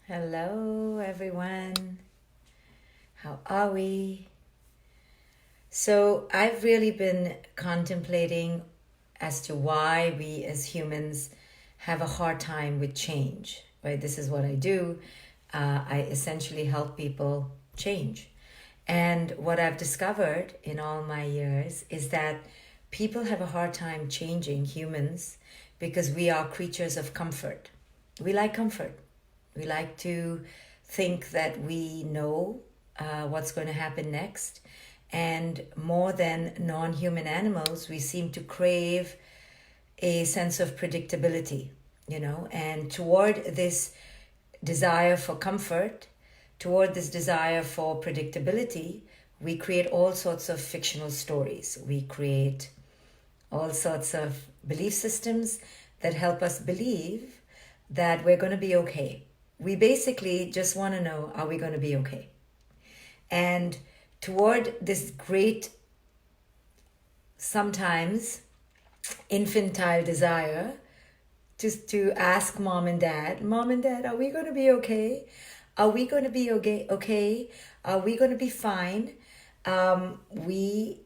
Hello, everyone. How are we? So, I've really been contemplating as to why we as humans have a hard time with change, right? This is what I do. I essentially help people change. And what I've discovered in all my years is that people have a hard time changing, humans, because we are creatures of comfort. We like comfort. We like to think that we know what's going to happen next. And more than non human animals, we seem to crave a sense of predictability, and toward this desire for comfort, toward this desire for predictability, we create all sorts of fictional stories. We create all sorts of belief systems that help us believe that we're going to be okay. We basically just want to know, are we going to be okay? And toward this great, sometimes infantile desire to ask Mom and Dad, are we going to be okay? Are we going to be okay? Are we going to be fine? We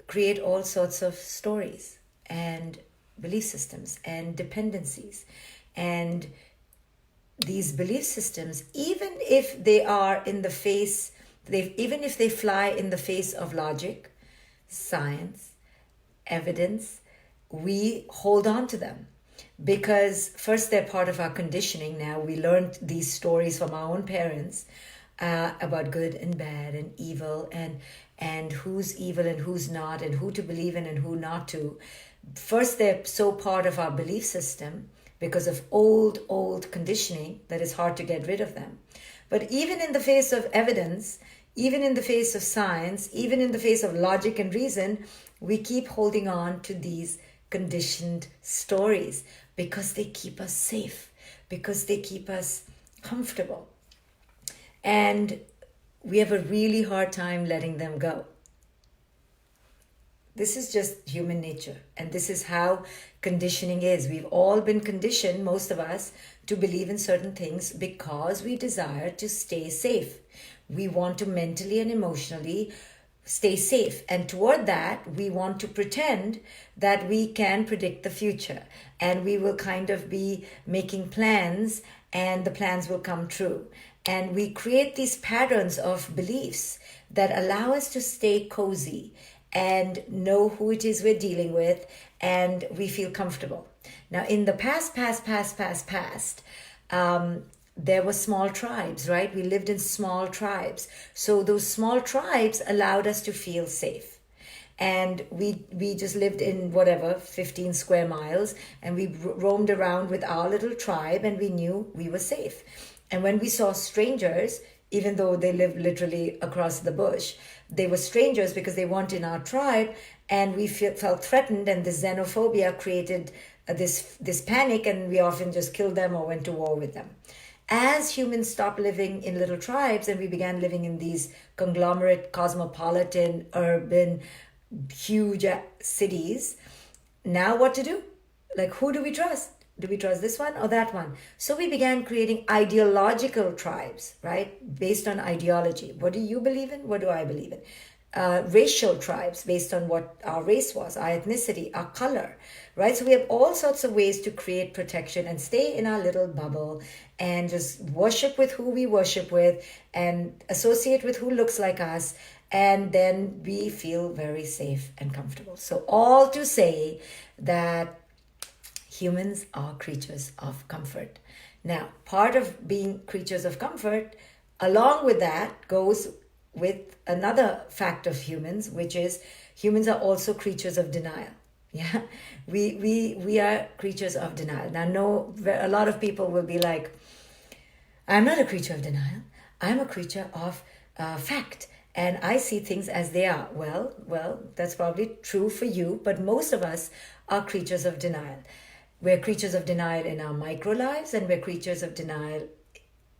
create all sorts of stories and belief systems and dependencies. And these belief systems, even if they are in the face, even if they fly in the face of logic, science, evidence, we hold on to them because first they're part of our conditioning. Now we learned these stories from our own parents about good and bad and evil and who's evil and who's not and who to believe in and who not to. First, they're so part of our belief system because of old conditioning that it's hard to get rid of them. But even in the face of evidence, even in the face of science, even in the face of logic and reason, we keep holding on to these conditioned stories because they keep us safe, because they keep us comfortable. And we have a really hard time letting them go. This is just human nature. And this is how conditioning is. We've all been conditioned, most of us, to believe in certain things because we desire to stay safe. We want to mentally and emotionally stay safe. And toward that, we want to pretend that we can predict the future. And we will kind of be making plans and the plans will come true. And we create these patterns of beliefs that allow us to stay cozy and know who it is we're dealing with, and we feel comfortable. Now, in the past, there were small tribes, right? We lived in small tribes. So those small tribes allowed us to feel safe. And we just lived in whatever, 15 square miles, and we roamed around with our little tribe, and we knew we were safe. And when we saw strangers, even though they lived literally across the bush, they were strangers because they weren't in our tribe, and we felt threatened, and the xenophobia created this panic, and we often just killed them or went to war with them. As humans stopped living in little tribes and we began living in these conglomerate, cosmopolitan, urban, huge cities, now what to do? Like, who do we trust? Do we trust this one or that one? So we began creating ideological tribes, right? Based on ideology. What do you believe in? What do I believe in? Racial tribes based on what our race was, our ethnicity, our color, right? So we have all sorts of ways to create protection and stay in our little bubble and just worship with who we worship with and associate with who looks like us. And then we feel very safe and comfortable. So all to say that humans are creatures of comfort. Now, part of being creatures of comfort, along with that, goes with another fact of humans, which is humans are also creatures of denial. Yeah, we are creatures of denial. Now, no, a lot of people will be like, I'm not a creature of denial. I'm a creature of fact. And I see things as they are. Well, that's probably true for you, but most of us are creatures of denial. We're creatures of denial in our micro lives, and we're creatures of denial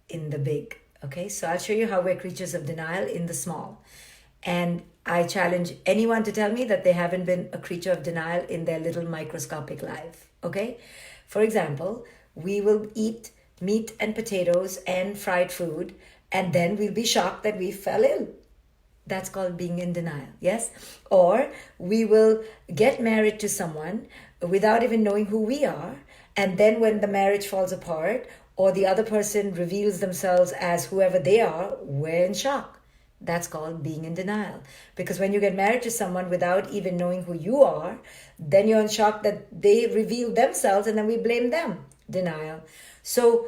in the big. Okay, so I'll show you how we're creatures of denial in the small. And I challenge anyone to tell me that they haven't been a creature of denial in their little microscopic life. Okay, for example, we will eat meat and potatoes and fried food, and then we'll be shocked that we fell ill. That's called being in denial, yes? Or we will get married to someone without even knowing who we are, and then when the marriage falls apart or the other person reveals themselves as whoever they are, we're in shock. That's called being in denial. Because when you get married to someone without even knowing who you are, then you're in shock that they reveal themselves and then we blame them. Denial. So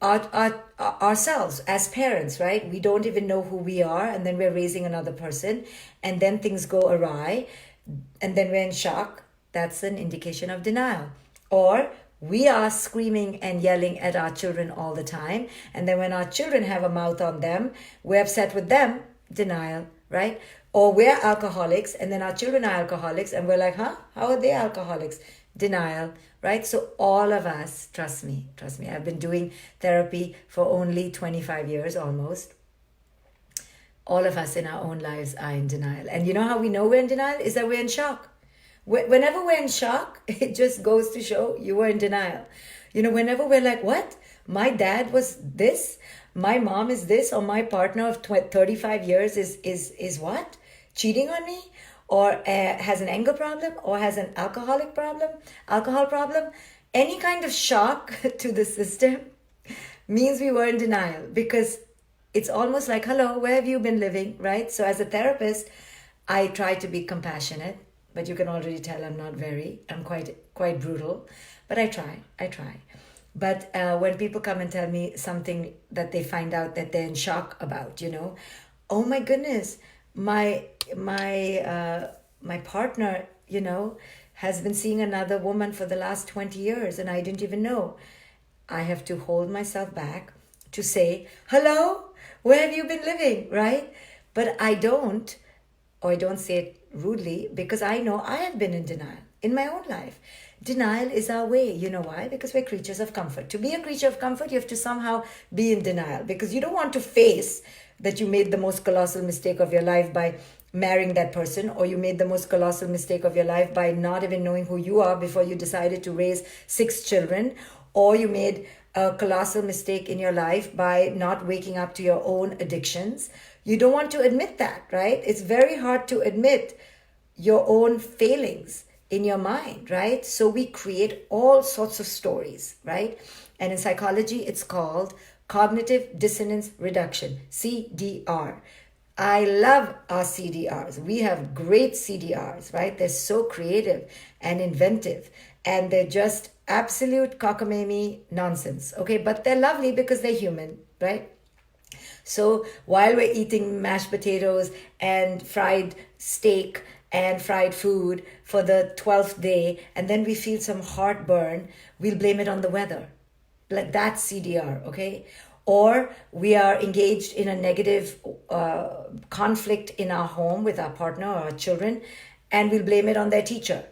ourselves as parents, right? We don't even know who we are, and then we're raising another person, and then things go awry, and then we're in shock. That's an indication of denial. Or we are screaming and yelling at our children all the time, and then when our children have a mouth on them, we're upset with them. Denial, right? Or we're alcoholics, and then our children are alcoholics, and we're like, huh? How are they alcoholics? Denial, right? So all of us, trust me, I've been doing therapy for only 25 years almost. All of us in our own lives are in denial. And you know how we know we're in denial? Is that we're in shock. Whenever we're in shock, it just goes to show you were in denial. Whenever we're like, what? My dad was this? My mom is this? Or my partner of 35 years is what? Cheating on me? Or has an anger problem, or has an alcohol problem, any kind of shock to the system means we were in denial, because it's almost like, hello, where have you been living, right? So as a therapist, I try to be compassionate, but you can already tell I'm quite brutal, but I try. But when people come and tell me something that they find out that they're in shock about, oh my goodness, my partner, has been seeing another woman for the last 20 years and I didn't even know. I have to hold myself back to say, hello, where have you been living, right? But I don't say it rudely, because I know I have been in denial in my own life. Denial is our way. You know why? Because we're creatures of comfort. To be a creature of comfort, you have to somehow be in denial, because you don't want to face that you made the most colossal mistake of your life by marrying that person, or you made the most colossal mistake of your life by not even knowing who you are before you decided to raise 6 children, or you made a colossal mistake in your life by not waking up to your own addictions. You don't want to admit that, right? It's very hard to admit your own failings in your mind, right? So we create all sorts of stories, right? And in psychology, it's called cognitive dissonance reduction, CDR. I love our CDRs. We have great CDRs, right? They're so creative and inventive, and they're just absolute cockamamie nonsense, okay? But they're lovely because they're human, right? So while we're eating mashed potatoes and fried steak and fried food for the 12th day, and then we feel some heartburn, we'll blame it on the weather. Like that's CDR, okay? Or we are engaged in a negative conflict in our home with our partner or our children, and we'll blame it on their teacher,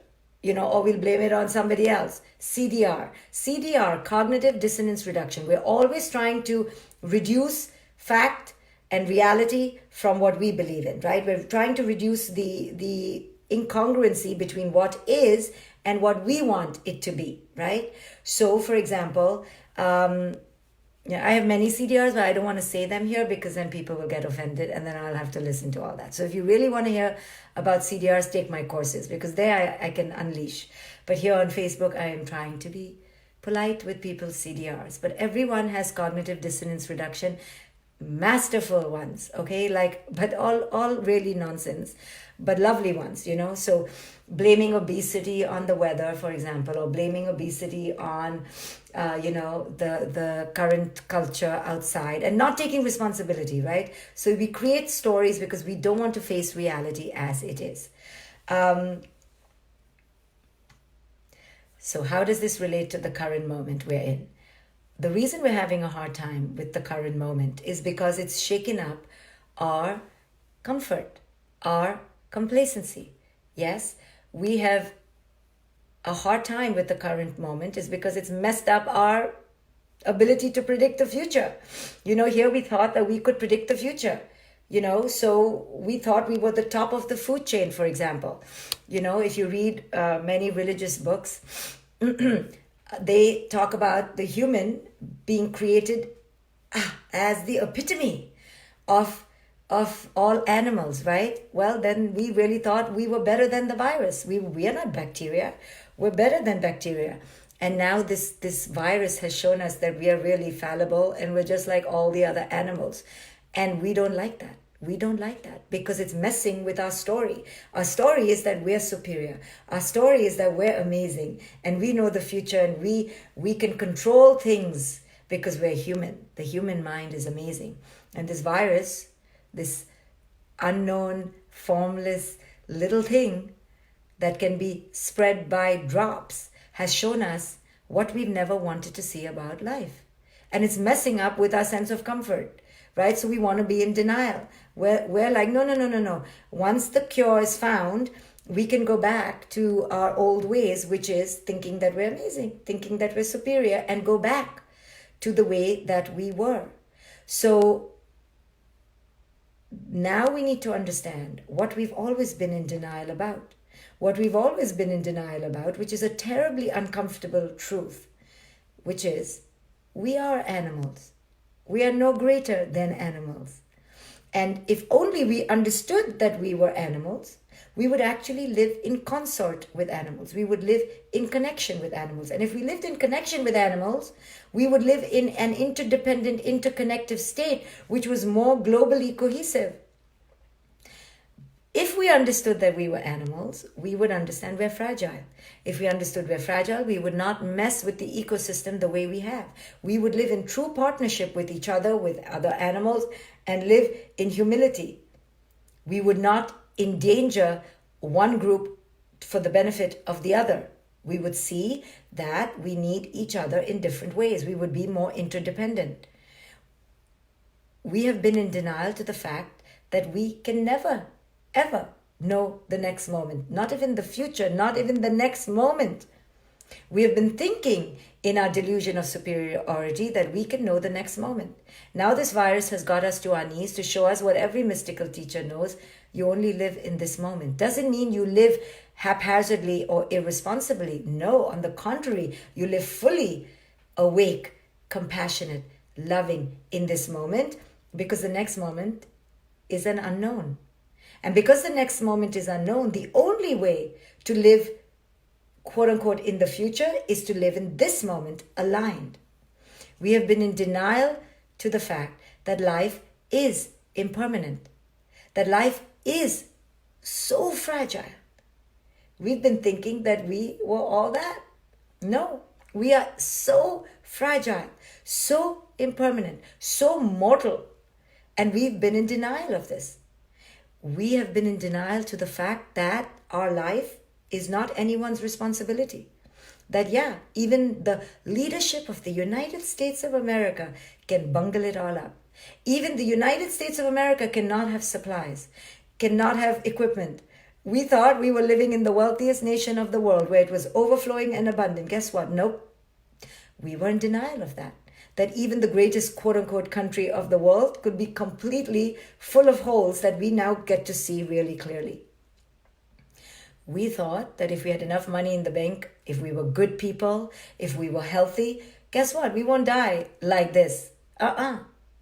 or we'll blame it on somebody else. CDR, cognitive dissonance reduction. We're always trying to reduce fact and reality from what we believe in, right? We're trying to reduce the incongruency between what is and what we want it to be, right? So, for example, I have many CDRs, but I don't want to say them here because then people will get offended and then I'll have to listen to all that. So if you really want to hear about CDRs, take my courses, because there I can unleash. But here on Facebook, I am trying to be polite with people's CDRs. But everyone has cognitive dissonance reduction, masterful ones, okay? But all really nonsense, but lovely ones, So blaming obesity on the weather, for example, or blaming obesity on, the current culture outside, and not taking responsibility, right? So we create stories because we don't want to face reality as it is. So how does this relate to the current moment we're in? The reason we're having a hard time with the current moment is because it's shaken up our comfort, our complacency. Yes, we have a hard time with the current moment is because it's messed up our ability to predict the future. Here we thought that we could predict the future, so we thought we were the top of the food chain, for example. If you read many religious books, they talk about the human being created as the epitome of all animals, right? Well, then we really thought we were better than the virus. We are not bacteria. We're better than bacteria. And now this virus has shown us that we are really fallible and we're just like all the other animals. And we don't like that. We don't like that because it's messing with our story. Our story is that we're superior. Our story is that we're amazing and we know the future and we can control things because we're human. The human mind is amazing. And this virus, this unknown, formless little thing that can be spread by drops, has shown us what we've never wanted to see about life. And it's messing up with our sense of comfort, right? So we want to be in denial. We're like, no. Once the cure is found, we can go back to our old ways, which is thinking that we're amazing, thinking that we're superior, and go back to the way that we were. So now we need to understand what we've always been in denial about. What we've always been in denial about, which is a terribly uncomfortable truth, which is we are animals. We are no greater than animals. And if only we understood that we were animals, we would actually live in consort with animals. We would live in connection with animals. And if we lived in connection with animals, we would live in an interdependent, interconnective state, which was more globally cohesive. If we understood that we were animals, we would understand we're fragile. If we understood we're fragile, we would not mess with the ecosystem the way we have. We would live in true partnership with each other, with other animals, and live in humility. We would not endanger one group for the benefit of the other. We would see that we need each other in different ways. We would be more interdependent. We have been in denial to the fact that we can never ever know the next moment, not even the future, not even the next moment. We have been thinking in our delusion of superiority that we can know the next moment. Now this virus has got us to our knees to show us what every mystical teacher knows. You only live in this moment. Doesn't mean you live haphazardly or irresponsibly. No, on the contrary, you live fully awake, compassionate, loving in this moment, because the next moment is an unknown. And because the next moment is unknown, the only way to live, quote unquote, in the future is to live in this moment aligned. We have been in denial to the fact that life is impermanent, that life is so fragile. We've been thinking that we were all that. No, we are so fragile, so impermanent, so mortal, and we've been in denial of this. We have been in denial to the fact that our life is not anyone's responsibility. That, yeah, even the leadership of the United States of America can bungle it all up. Even the United States of America cannot have supplies, cannot have equipment. We thought we were living in the wealthiest nation of the world where it was overflowing and abundant. Guess what? Nope. We were in denial of that. That even the greatest quote-unquote country of the world could be completely full of holes that we now get to see really clearly. We thought that if we had enough money in the bank, if we were good people, if we were healthy, guess what? We won't die like this.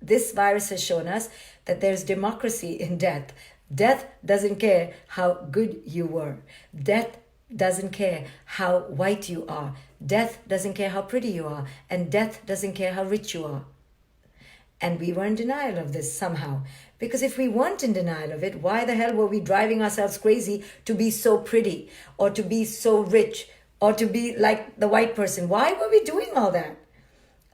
This virus has shown us that there's democracy in death. Death doesn't care how good you were. Death doesn't care how white you are. Death doesn't care how pretty you are. And death doesn't care how rich you are. And we were in denial of this somehow. Because if we weren't in denial of it, why the hell were we driving ourselves crazy to be so pretty or to be so rich or to be like the white person? Why were we doing all that?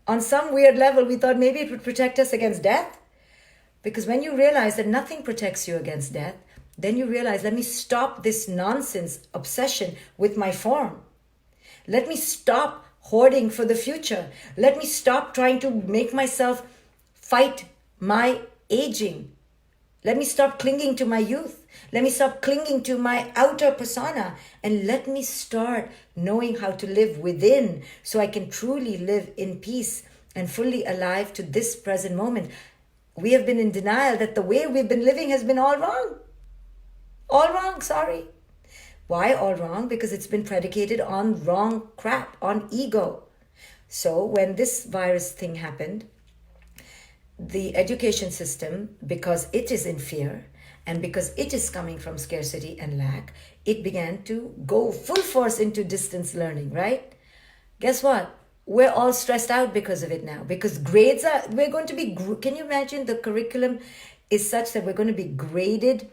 On some weird level, we thought maybe it would protect us against death. Because when you realize that nothing protects you against death, then you realize, let me stop this nonsense obsession with my form. Let me stop hoarding for the future. Let me stop trying to make myself fight my aging. Let me stop clinging to my youth. Let me stop clinging to my outer persona. And let me start knowing how to live within so I can truly live in peace and fully alive to this present moment. We have been in denial that the way we've been living has been all wrong. All wrong, sorry. Why all wrong? Because it's been predicated on wrong crap, on ego. So when this virus thing happened, the education system, because it is in fear and because it is coming from scarcity and lack, it began to go full force into distance learning, right? Guess what? We're all stressed out because of it now, because we're going to be, can you imagine the curriculum is such that we're going to be graded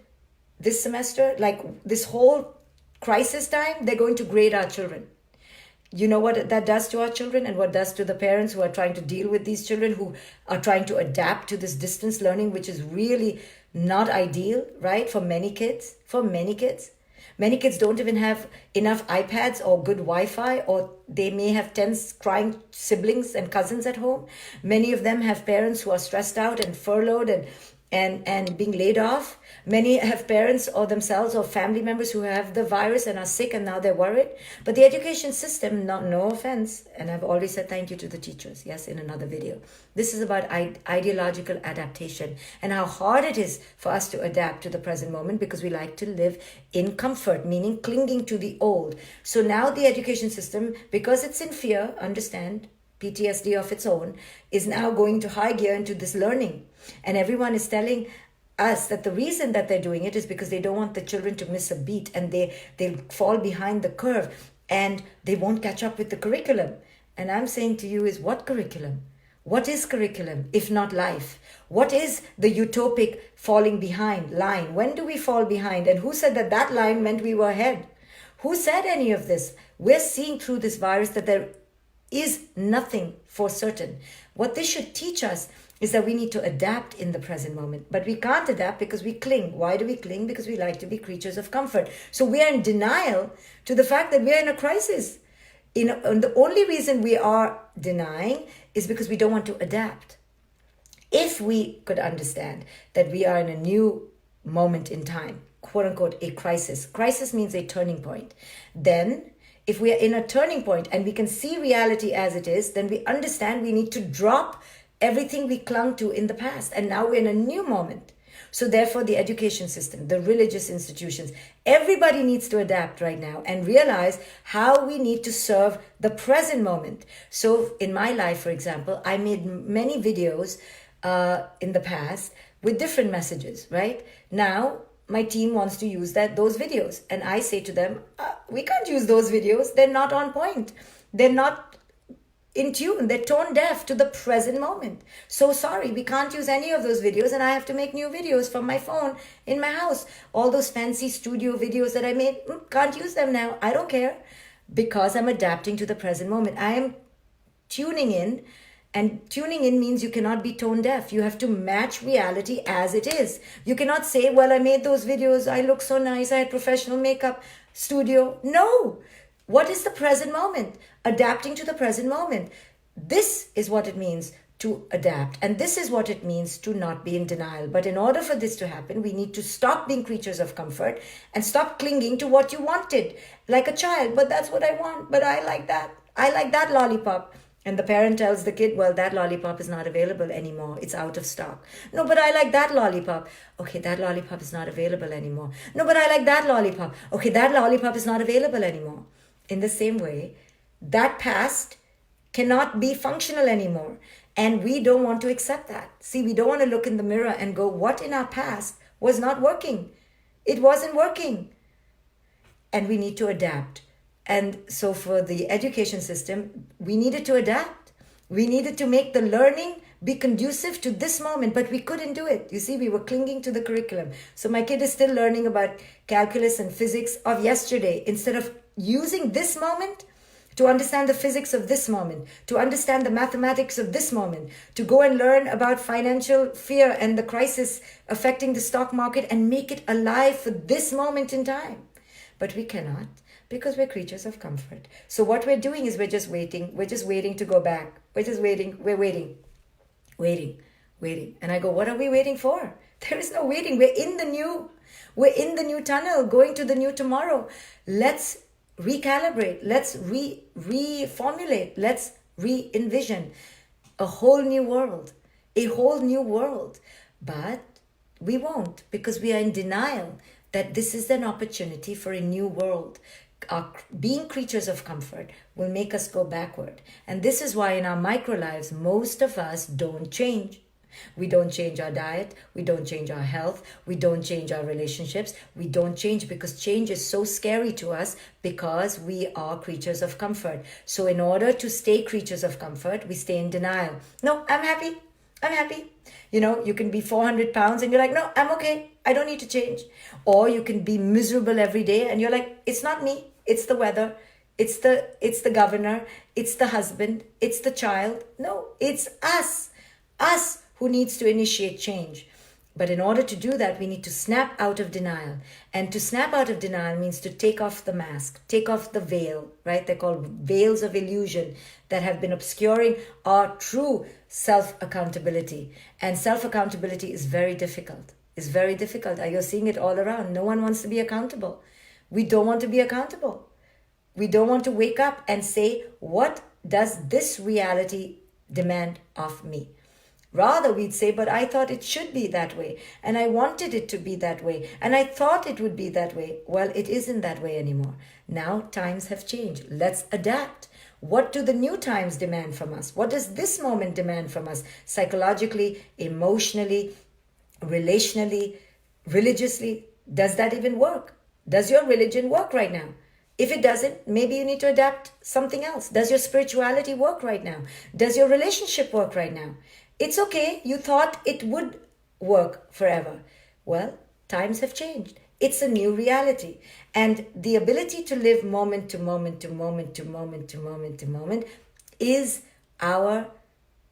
this semester? Like this whole crisis time, they're going to grade our children. You know what that does to our children and what does to the parents who are trying to deal with these children, who are trying to adapt to this distance learning, which is really not ideal, right? For many kids. Many kids don't even have enough iPads or good Wi-Fi, or they may have 10 crying siblings and cousins at home. Many of them have parents who are stressed out and furloughed and being laid off. Many have parents or themselves or family members who have the virus and are sick, and now they're worried. But the education system, no offense, and I've already said thank you to the teachers, yes, in another video. This is about ideological adaptation and how hard it is for us to adapt to the present moment, because we like to live in comfort, meaning clinging to the old. So now the education system, because it's in fear, understand, PTSD of its own, is now going to high gear into this learning. And everyone is telling us that the reason that they're doing it is because they don't want the children to miss a beat, and they'll fall behind the curve and they won't catch up with the curriculum. And I'm saying to you is, what curriculum? What is curriculum if not life? What is the utopic falling behind line? When do we fall behind? And who said that that line meant we were ahead? Who said any of this? We're seeing through this virus that there is nothing for certain. What this should teach us is that we need to adapt in the present moment. But we can't adapt because we cling. Why do we cling? Because we like to be creatures of comfort. So we are in denial to the fact that we are in a crisis. And the only reason we are denying is because we don't want to adapt. If we could understand that we are in a new moment in time, quote unquote, a crisis. Crisis means a turning point. Then if we are in a turning point and we can see reality as it is, then we understand we need to drop everything we clung to in the past. And now we're in a new moment. So therefore, the education system, the religious institutions, everybody needs to adapt right now and realize how we need to serve the present moment. So in my life, for example, I made many videos in the past with different messages, right? Now, my team wants to use those videos. And I say to them, we can't use those videos. They're not on point. They're not in tune. They're tone deaf to the present moment. So sorry, we can't use any of those videos, and I have to make new videos from my phone in my house. All those fancy studio videos that I made, can't use them now. I don't care, because I'm adapting to the present moment. I am tuning in, and tuning in means you cannot be tone deaf. You have to match reality as it is. You cannot say, well, I made those videos, I look so nice, I had professional makeup, studio. No. What is the present moment? Adapting to the present moment. This is what it means to adapt. And this is what it means to not be in denial. But in order for this to happen, we need to stop being creatures of comfort and stop clinging to what you wanted. Like a child, but that's what I want. But I like that. I like that lollipop. And the parent tells the kid, well, that lollipop is not available anymore. It's out of stock. No, but I like that lollipop. Okay, that lollipop is not available anymore. No, but I like that lollipop. Okay, that lollipop is not available anymore. In the same way, that past cannot be functional anymore. And we don't want to accept that. See, we don't want to look in the mirror and go, what in our past was not working? It wasn't working. And we need to adapt. And so for the education system, we needed to adapt. We needed to make the learning be conducive to this moment, but we couldn't do it. You see, we were clinging to the curriculum. So my kid is still learning about calculus and physics of yesterday, instead of using this moment to understand the physics of this moment, to understand the mathematics of this moment, to go and learn about financial fear and the crisis affecting the stock market and make it alive for this moment in time. But we cannot, because we're creatures of comfort. So what we're doing is we're just waiting. We're just waiting to go back. We're just waiting. We're waiting. And I go, what are we waiting for? There is no waiting. We're in the new tunnel, going to the new tomorrow. Let's recalibrate. Let's reformulate. Let's re-envision a whole new world. But we won't, because we are in denial that this is an opportunity for a new world. being creatures of comfort will make us go backward. And this is why in our micro lives, most of us don't change. We don't change our diet. We don't change our health. We don't change our relationships. We don't change because change is so scary to us because we are creatures of comfort. So in order to stay creatures of comfort, we stay in denial. No, I'm happy. I'm happy. You can be 400 pounds and you're like, no, I'm okay. I don't need to change. Or you can be miserable every day and you're like, it's not me. It's the weather. It's the governor. It's the husband. It's the child. No, it's us. Us who needs to initiate change. But in order to do that, we need to snap out of denial. And to snap out of denial means to take off the mask, take off the veil, right? They're called veils of illusion that have been obscuring our true self-accountability. And self-accountability is very difficult. It's very difficult. You're seeing it all around. No one wants to be accountable. We don't want to be accountable. We don't want to wake up and say, what does this reality demand of me? Rather, we'd say, but I thought it should be that way. And I wanted it to be that way. And I thought it would be that way. Well, it isn't that way anymore. Now times have changed. Let's adapt. What do the new times demand from us? What does this moment demand from us? Psychologically, emotionally, relationally, religiously? Does that even work? Does your religion work right now? If it doesn't, maybe you need to adapt something else. Does your spirituality work right now? Does your relationship work right now? It's okay. You thought it would work forever. Well, times have changed. It's a new reality. And the ability to live moment to moment to moment to moment to moment to moment is our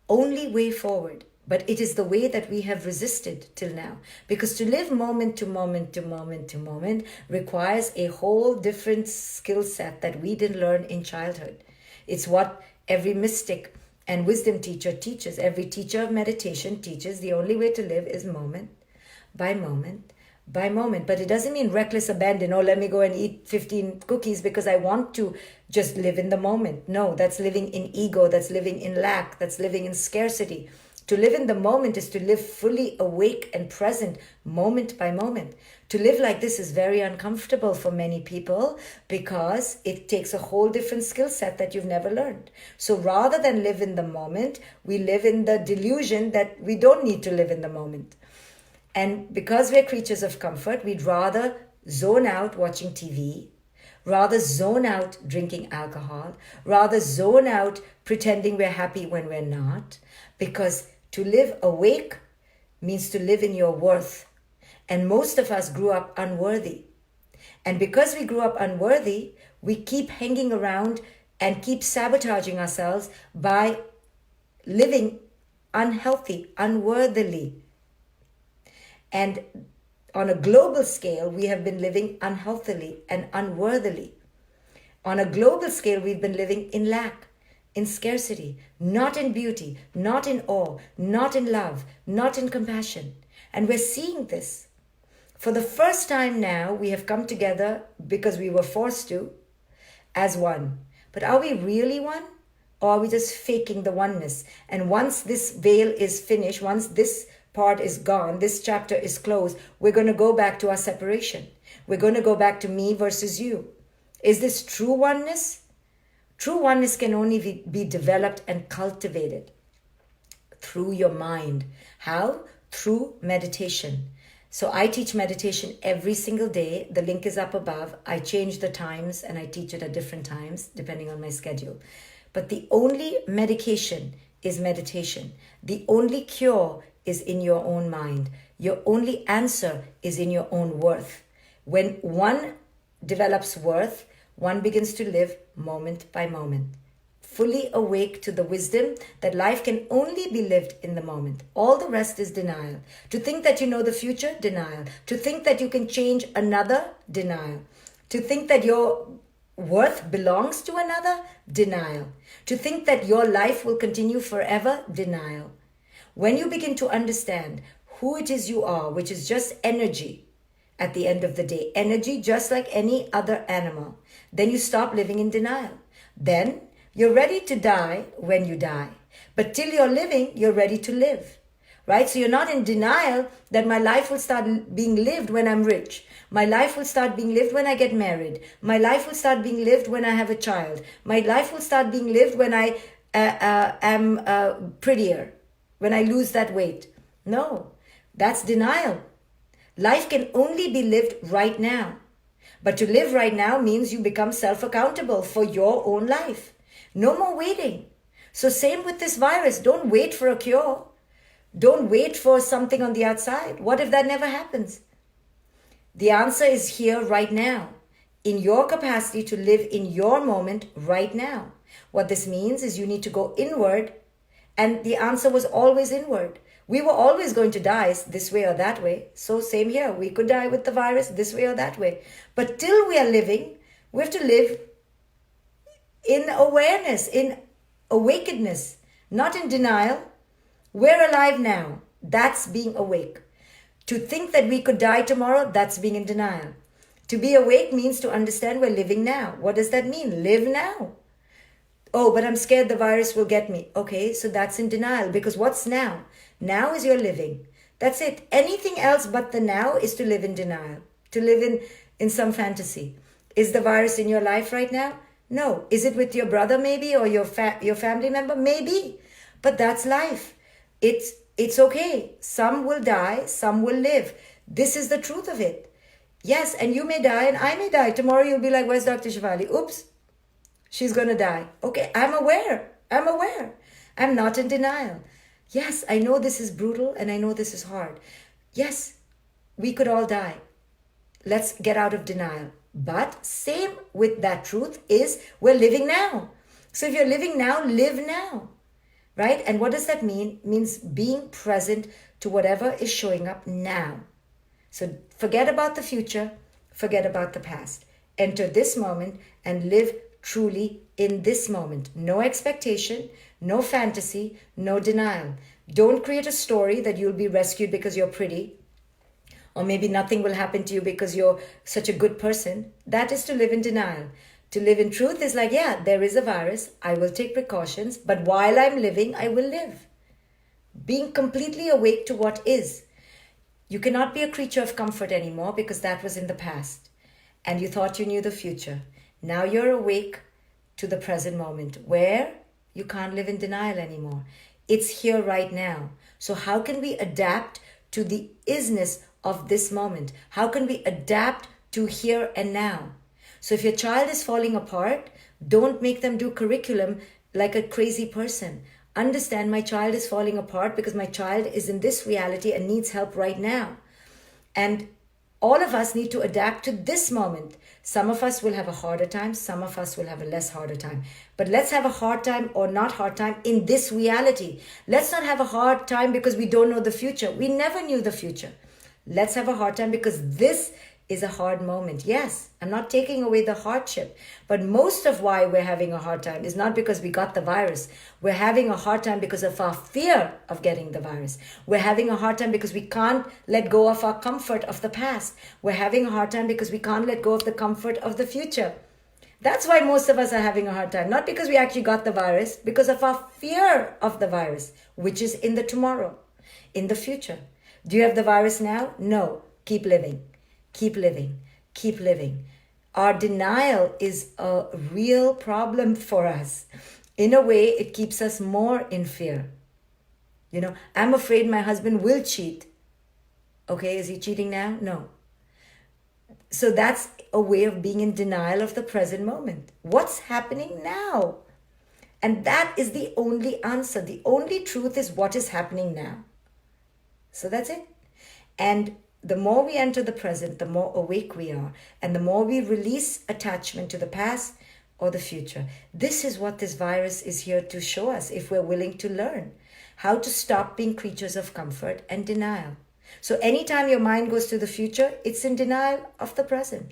only way forward. But it is the way that we have resisted till now. Because to live moment to moment to moment to moment requires a whole different skill set that we didn't learn in childhood. It's what every mystic and wisdom teacher teaches. Every teacher of meditation teaches the only way to live is moment by moment by moment. But it doesn't mean reckless abandon. Oh, let me go and eat 15 cookies because I want to just live in the moment. No, that's living in ego. That's living in lack. That's living in scarcity. To live in the moment is to live fully awake and present moment by moment. To live like this is very uncomfortable for many people because it takes a whole different skill set that you've never learned. So rather than live in the moment, we live in the delusion that we don't need to live in the moment. And because we're creatures of comfort, we'd rather zone out watching TV, rather zone out drinking alcohol, rather zone out pretending we're happy when we're not, because to live awake means to live in your worth. And most of us grew up unworthy. And because we grew up unworthy, we keep hanging around and keep sabotaging ourselves by living unhealthy, unworthily. And on a global scale, we have been living unhealthily and unworthily. On a global scale, we've been living in lack, in scarcity, not in beauty, not in awe, not in love, not in compassion. And we're seeing this. For the first time now, we have come together because we were forced to, as one. But are we really one? Or are we just faking the oneness? And once this veil is finished, once this part is gone, this chapter is closed, we're going to go back to our separation. We're going to go back to me versus you. Is this true oneness? True oneness can only be developed and cultivated through your mind. How? Through meditation. So I teach meditation every single day. The link is up above. I change the times and I teach it at different times depending on my schedule. But the only medication is meditation. The only cure is in your own mind. Your only answer is in your own worth. When one develops worth, one begins to live moment by moment, fully awake to the wisdom that life can only be lived in the moment. All the rest is denial. To think that you know the future, denial. To think that you can change another, denial. To think that your worth belongs to another, denial. To think that your life will continue forever, denial. When you begin to understand who it is you are, which is just energy at the end of the day, energy just like any other animal, then you stop living in denial. Then you're ready to die when you die. But till you're living, you're ready to live. right? So you're not in denial that my life will start being lived when I'm rich. My life will start being lived when I get married. My life will start being lived when I have a child. My life will start being lived when I am prettier, when I lose that weight. No, that's denial. Life can only be lived right now. But to live right now means you become self-accountable for your own life. No more waiting. So same with this virus. Don't wait for a cure. Don't wait for something on the outside. What if that never happens? The answer is here right now, in your capacity to live in your moment right now. What this means is you need to go inward, and the answer was always inward. We were always going to die this way or that way. So same here. We could die with the virus this way or that way. But till we are living, we have to live in awareness, in awakeness, not in denial. We're alive now. That's being awake. To think that we could die tomorrow, that's being in denial. To be awake means to understand we're living now. What does that mean? Live now. Oh, but I'm scared the virus will get me. Okay, so that's in denial, because what's now? Now is your living. That's it. Anything else but the now is to live in denial, to live in some fantasy. Is the virus in your life right now? No. Is it with your brother maybe, or your family member? Maybe. But that's life. It's okay. Some will die, some will live. This is the truth of it. Yes, and you may die and I may die. Tomorrow you'll be like, where's Dr. Shefali? Oops, she's going to die. Okay, I'm aware. I'm not in denial. Yes, I know this is brutal and I know this is hard. Yes, we could all die. Let's get out of denial. But same with that truth is we're living now. So if you're living now, live now. Right? And what does that mean? It means being present to whatever is showing up now. So forget about the future, forget about the past. Enter this moment and live truly in this moment. No expectation, no fantasy, no denial. Don't create a story that you'll be rescued because you're pretty, or maybe nothing will happen to you because you're such a good person. That is to live in denial. To live in truth is like, yeah, there is a virus. I will take precautions, but while I'm living, I will live. Being completely awake to what is. You cannot be a creature of comfort anymore because that was in the past. And you thought you knew the future. Now you're awake to the present moment where you can't live in denial anymore. It's here right now. So how can we adapt to the isness of this moment? How can we adapt to here and now? So if your child is falling apart, don't make them do curriculum like a crazy person. Understand my child is falling apart because my child is in this reality and needs help right now. And all of us need to adapt to this moment. Some of us will have a harder time. Some of us will have a less harder time. But let's have a hard time or not hard time in this reality. Let's not have a hard time because we don't know the future. We never knew the future. Let's have a hard time because this is a hard moment. Yes, I'm not taking away the hardship, but most of why we're having a hard time is not because we got the virus. We're having a hard time because of our fear of getting the virus. We're having a hard time because we can't let go of our comfort of the past. We're having a hard time because we can't let go of the comfort of the future. That's why most of us are having a hard time, not because we actually got the virus, because of our fear of the virus, which is in the tomorrow, in the future. Do you have the virus now? No. Keep living. Keep living. Keep living. Our denial is a real problem for us. In a way, it keeps us more in fear. I'm afraid my husband will cheat. Okay, is he cheating now? No. So that's a way of being in denial of the present moment. What's happening now? And that is the only answer. The only truth is what is happening now. So that's it. And the more we enter the present, the more awake we are. And the more we release attachment to the past or the future. This is what this virus is here to show us if we're willing to learn. How to stop being creatures of comfort and denial. So anytime your mind goes to the future, it's in denial of the present.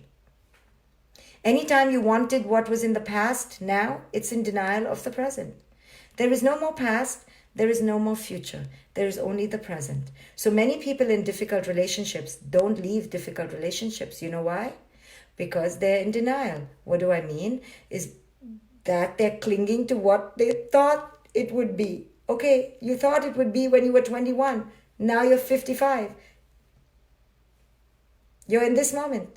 Anytime you wanted what was in the past, now it's in denial of the present. There is no more past. There is no more future. There is only the present. So many people in difficult relationships don't leave difficult relationships. You know why? Because they're in denial. What do I mean? Is that they're clinging to what they thought it would be. Okay, you thought it would be when you were 21. Now you're 55. You're in this moment.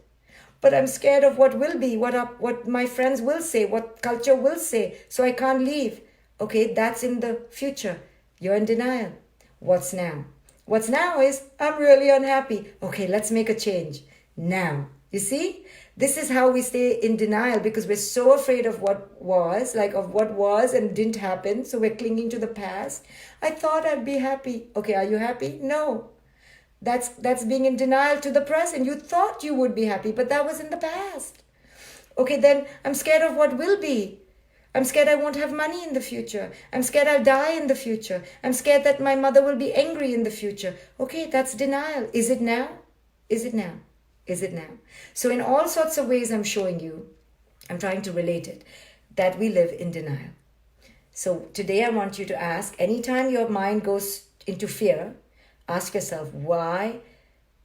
But I'm scared of what will be, what my friends will say, what culture will say, so I can't leave. Okay, that's in the future. You're in denial. What's now? What's now is, I'm really unhappy. Okay, let's make a change. Now. You see? This is how we stay in denial, because we're so afraid of what was, like of what was and didn't happen. So we're clinging to the past. I thought I'd be happy. Okay, are you happy? No. That's being in denial to the present. You thought you would be happy, but that was in the past. Okay, then I'm scared of what will be. I'm scared I won't have money in the future. I'm scared I'll die in the future. I'm scared that my mother will be angry in the future. Okay, that's denial. Is it now? Is it now? Is it now? So in all sorts of ways I'm showing you, I'm trying to relate it, that we live in denial. So today I want you to ask, anytime your mind goes into fear, ask yourself, why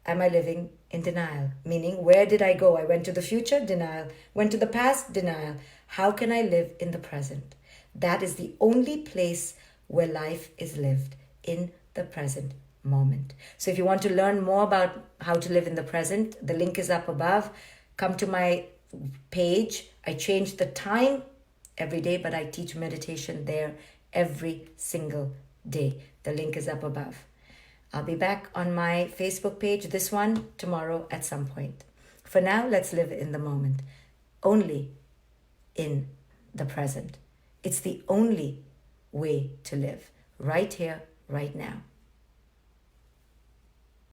am I living in denial? Meaning, where did I go? I went to the future, denial. Went to the past, denial. How can I live in the present? That is the only place where life is lived, in the present moment. So if you want to learn more about how to live in the present, the link is up above. Come to my page. I change the time every day, but I teach meditation there every single day. The link is up above. I'll be back on my Facebook page, this one, tomorrow at some point. For now, let's live in the moment. Only in the present. It's the only way to live. Right here, right now.